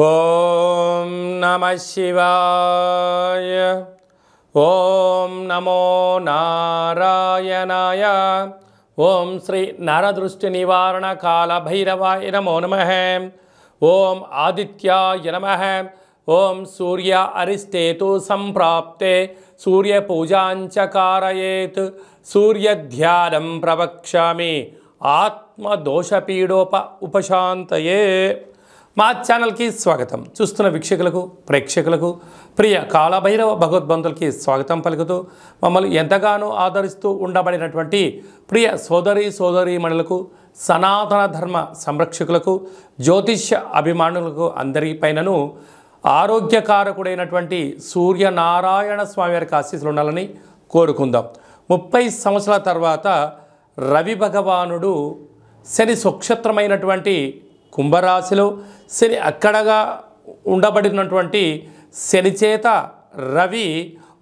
ఓం నమః శివాయ. ఓం నమో నారాయణాయ. ఓం శ్రీ నరదృష్టి నివారణ కాల భైరవాయ నమో నమః. ఓం ఆదిత్యాయ నమః. ఓం సూర్య అరిష్టేతు సంప్రాప్తే సూర్య పూజాంచ కారయేత్. సూర్యధ్యానం ప్రవక్ష్యామి ఆత్మదోషపీడోప ఉపశాంతయే. మా ఛానల్కి స్వాగతం. చూస్తున్న వీక్షకులకు ప్రేక్షకులకు ప్రియ కాలభైరవ భగవద్బంధులకి స్వాగతం పలుకుతూ మమ్మల్ని ఎంతగానో ఆదరిస్తూ ఉండబడినటువంటి ప్రియ సోదరీమణులకు, సనాతన ధర్మ సంరక్షకులకు, జ్యోతిష్య అభిమానులకు అందరిపైనను ఆరోగ్యకారకుడైనటువంటి సూర్యనారాయణ స్వామి వారికి ఆశీస్సులు ఉండాలని కోరుకుందాం. 30 సంవత్సరాల తర్వాత రవి భగవానుడు శని స్వక్షేత్రమైనటువంటి కుంభరాశిలో శని అక్కడగా ఉండబడినటువంటి శని చేత రవి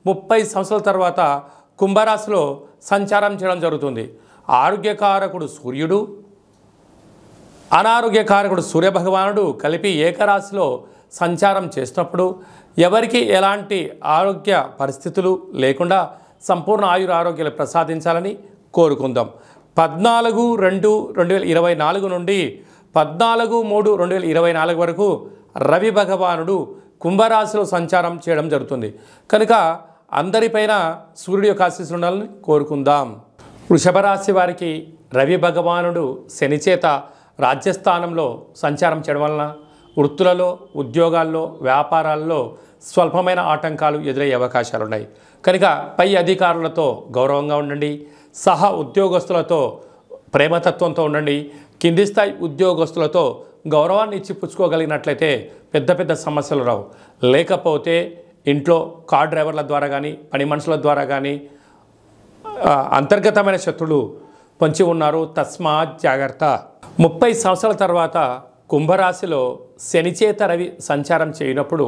30 సంవత్సరాల తర్వాత కుంభరాశిలో సంచారం చేయడం జరుగుతుంది. ఆరోగ్యకారకుడు సూర్యుడు, అనారోగ్యకారకుడు సూర్యభగవానుడు కలిపి ఏకరాశిలో సంచారం చేసినప్పుడు ఎవరికి ఎలాంటి ఆరోగ్య పరిస్థితులు లేకుండా సంపూర్ణ ఆరోగ్యాలు ప్రసాదించాలని కోరుకుందాం. 14/2/2024 నుండి 14/3/2024 వరకు రవి భగవానుడు కుంభరాశిలో సంచారం చేయడం జరుగుతుంది. కనుక అందరిపైన సూర్యుడి యొక్క ఆశీస్సులు ఉండాలని కోరుకుందాం. వృషభ రాశి వారికి రవి భగవానుడు శని చేత రాజ్యస్థానంలో సంచారం చేయడం వలన వృత్తులలో, ఉద్యోగాల్లో, వ్యాపారాల్లో స్వల్పమైన ఆటంకాలు ఎదురయ్యే అవకాశాలు ఉన్నాయి. కనుక పై అధికారులతో గౌరవంగా ఉండండి. సహ ఉద్యోగస్తులతో ప్రేమతత్వంతో ఉండండి. కింది స్థాయి ఉద్యోగస్తులతో గౌరవాన్ని ఇచ్చి పుచ్చుకోగలిగినట్లయితే పెద్ద సమస్యలు రావు. లేకపోతే ఇంట్లో కార్ డ్రైవర్ల ద్వారా కానీ, పని మనుషుల ద్వారా కానీ అంతర్గతమైన శత్రులు పొంచి ఉన్నారు. తస్మాత్ జాగ్రత్త. 30 సంవత్సరాల తర్వాత కుంభరాశిలో శనిచేత రవి సంచారం చేయనప్పుడు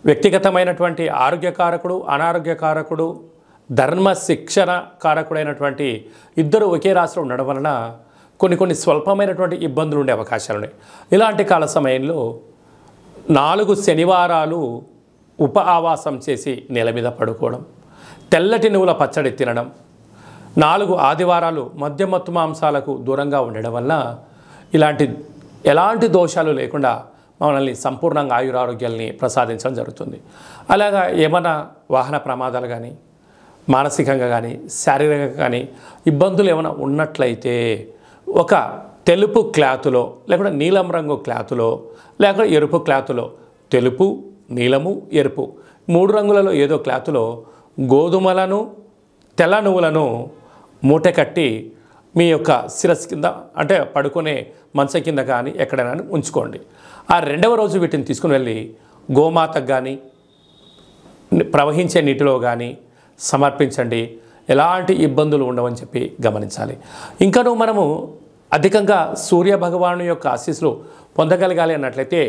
వ్యక్తిగతమైనటువంటి ఆరోగ్యకారకుడు, అనారోగ్యకారకుడు, ధర్మ శిక్షణ కారకుడైనటువంటి ఇద్దరు ఒకే రాశిలో ఉండడం వలన కొన్ని స్వల్పమైనటువంటి ఇబ్బందులు ఉండే అవకాశాలు ఉన్నాయి. ఇలాంటి కాల సమయంలో 4 శనివారాలు ఉప ఆవాసం చేసి నేల మీద పడుకోవడం, తెల్లటి నువ్వుల పచ్చడి తినడం, 4 ఆదివారాలు మద్యమత్తు మాంసాలకు దూరంగా ఉండడం వల్ల ఎలాంటి దోషాలు లేకుండా మనల్ని సంపూర్ణంగా ఆయురారోగ్యాల్ని ప్రసాదించడం జరుగుతుంది. అలాగా ఏమైనా వాహన ప్రమాదాలు కానీ, మానసికంగా కానీ, శారీరకంగా కానీ ఇబ్బందులు ఏమైనా ఉన్నట్లయితే ఒక తెలుపు క్లాతులో, లేకుంటే నీలం రంగు క్లాతులో, లేకుంటే ఎరుపు క్లాతులో, తెలుపు, నీలము, ఎరుపు 3 రంగులలో ఏదో క్లాతులో గోధుమలను, తెల్ల నువ్వులను మూట కట్టి మీ యొక్క శిరస్సు కింద, అంటే పడుకునే మంచం కింద కానీ ఎక్కడైనా ఉంచుకోండి. ఆ 2వ రోజు వీటిని తీసుకుని వెళ్ళి గోమాతకు కానీ, ప్రవహించే నీటిలో కానీ సమర్పించండి. ఎలాంటి ఇబ్బందులు ఉండవని చెప్పి గమనించాలి. ఇంకనూ మనము అధికంగా సూర్య భగవాను యొక్క ఆశీస్సులు పొందగలగాలి అన్నట్లయితే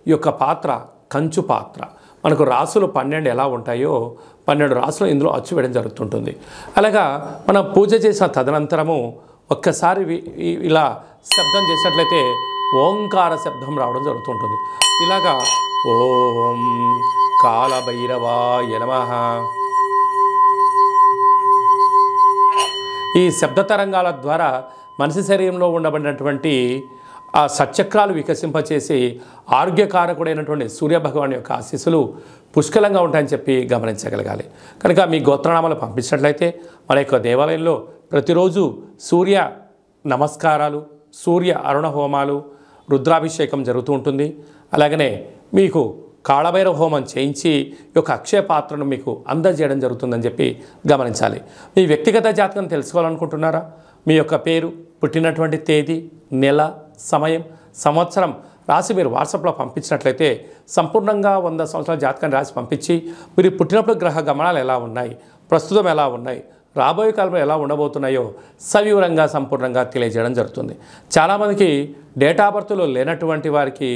ఈ యొక్క పాత్ర కంచు పాత్ర. మనకు రాసులు 12 ఎలా ఉంటాయో 12 రాసులు ఇందులో అచ్చు వేయడం జరుగుతుంటుంది. అలాగా మనం పూజ చేసిన తదనంతరము ఒక్కసారి ఇలా శబ్దం చేసినట్లయితే ఓంకార శబ్దం రావడం జరుగుతుంటుంది. ఇలాగా ఓం కాలభైరవాయ నమః. ఈ శబ్ద తరంగాల ద్వారా మనిషి శరీరంలో ఉండబడినటువంటి ఆ సచక్రాలు వికసింపచేసి ఆరోగ్యకారకుడైనటువంటి సూర్యభగవాన్ యొక్క ఆశీస్సులు పుష్కలంగా ఉంటాయని చెప్పి గమనించగలగాలి. కనుక మీ గోత్రనామాలు పంపించినట్లయితే మన యొక్క దేవాలయంలో ప్రతిరోజు సూర్య నమస్కారాలు, సూర్య అరుణ హోమాలు, రుద్రాభిషేకం జరుగుతూ ఉంటుంది. అలాగనే మీకు కాళభైరవ హోమం చేయించి ఈ యొక్క అక్షయ పాత్రను మీకు అందజేయడం జరుగుతుందని చెప్పి గమనించాలి. మీ వ్యక్తిగత జాతకం తెలుసుకోవాలనుకుంటున్నారా? మీ యొక్క పేరు, పుట్టినటువంటి తేదీ, నెల, సమయం, సంవత్సరం రాసి మీరు వాట్సాప్లో పంపించినట్లయితే సంపూర్ణంగా 100 సంవత్సరాల జాతకాన్ని రాసి పంపించి మీరు పుట్టినప్పుడు గ్రహ గమనాలు ఎలా ఉన్నాయి, ప్రస్తుతం ఎలా ఉన్నాయి, రాబోయే కాలంలో ఎలా ఉండబోతున్నాయో సవివరంగా సంపూర్ణంగా తెలియజేయడం జరుగుతుంది. చాలామందికి డేట్ ఆఫ్ బర్త్లో లేనటువంటి వారికి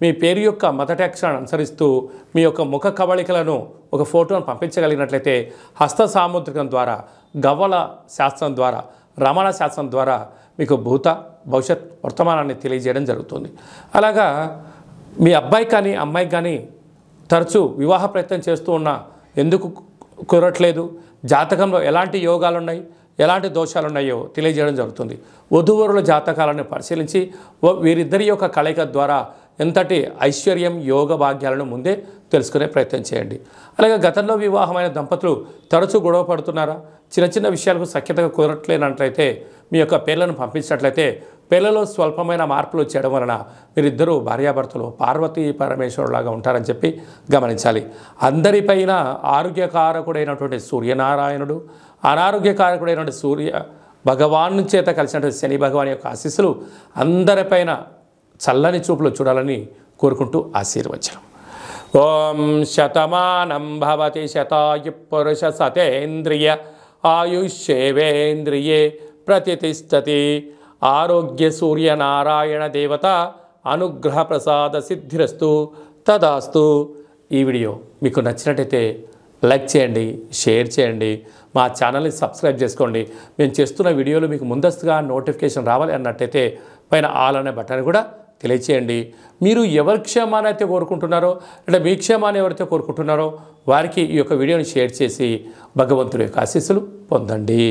మీ పేరు యొక్క మొదటి అక్షరాన్ని అనుసరిస్తూ మీ యొక్క ముఖ కవళికలను ఒక ఫోటోను పంపించగలిగినట్లయితే హస్త సాముద్రికం ద్వారా, గవ్వల శాస్త్రం ద్వారా, రమణ శాస్త్రం ద్వారా మీకు భూత, భవిష్యత్, వర్తమానాన్ని తెలియజేయడం జరుగుతుంది. అలాగా మీ అబ్బాయి కానీ అమ్మాయికి కానీ తరచూ వివాహ ప్రయత్నం చేస్తూ ఉన్నా ఎందుకు కుదరట్లేదు, జాతకంలో ఎలాంటి యోగాలు ఉన్నాయి, ఎలాంటి దోషాలు ఉన్నాయో తెలియజేయడం జరుగుతుంది. వధూవరుల జాతకాలను పరిశీలించి వీరిద్దరి యొక్క కలయిక ద్వారా ఎంతటి ఐశ్వర్యం యోగ భాగ్యాలను ముందే తెలుసుకునే ప్రయత్నం చేయండి. అలాగే గతంలో వివాహమైన దంపతులు తరచూ గొడవ పడుతున్నారా, చిన్న చిన్న విషయాలకు సఖ్యతగా కుదరట్లేనట్లయితే మీ యొక్క పేర్లను పంపించినట్లయితే పిల్లలు స్వల్పమైన మార్పులు చేయడం వలన మీరిద్దరూ భార్యాభర్తలు పార్వతీ పరమేశ్వరులాగా ఉంటారని చెప్పి గమనించాలి. అందరిపైన ఆరోగ్యకారకుడైనటువంటి సూర్యనారాయణుడు, అనారోగ్యకారకుడైనటువంటి సూర్య భగవాను చేత కలిసినటువంటి శని భగవాన్ యొక్క ఆశీస్సులు అందరిపైన చల్లని చూపులు చూడాలని కోరుకుంటూ ఆశీర్వచనం. ఓం శతమానం భవతి శతాయు పురుష సతేంద్రియ ఆయుష్యేవేంద్రియే ప్రతిష్టతి. ఆరోగ్య సూర్యనారాయణ దేవత అనుగ్రహ ప్రసాద సిద్ధిరస్తు తదాస్తు. ఈ వీడియో మీకు నచ్చినట్టయితే లైక్ చేయండి, షేర్ చేయండి, మా ఛానల్ని సబ్స్క్రైబ్ చేసుకోండి. మేము చేస్తున్న వీడియోలు మీకు ముందస్తుగా నోటిఫికేషన్ రావాలి అన్నట్టయితే పైన ఆల్ అనే బటన్ కూడా తెలియచేయండి. మీరు ఎవరి క్షేమాన్ని అయితే కోరుకుంటున్నారో అంటే మీ క్షేమాన్ని ఎవరైతే కోరుకుంటున్నారో వారికి ఈ యొక్క వీడియోని షేర్ చేసి భగవంతుడి యొక్క ఆశీస్సులు పొందండి.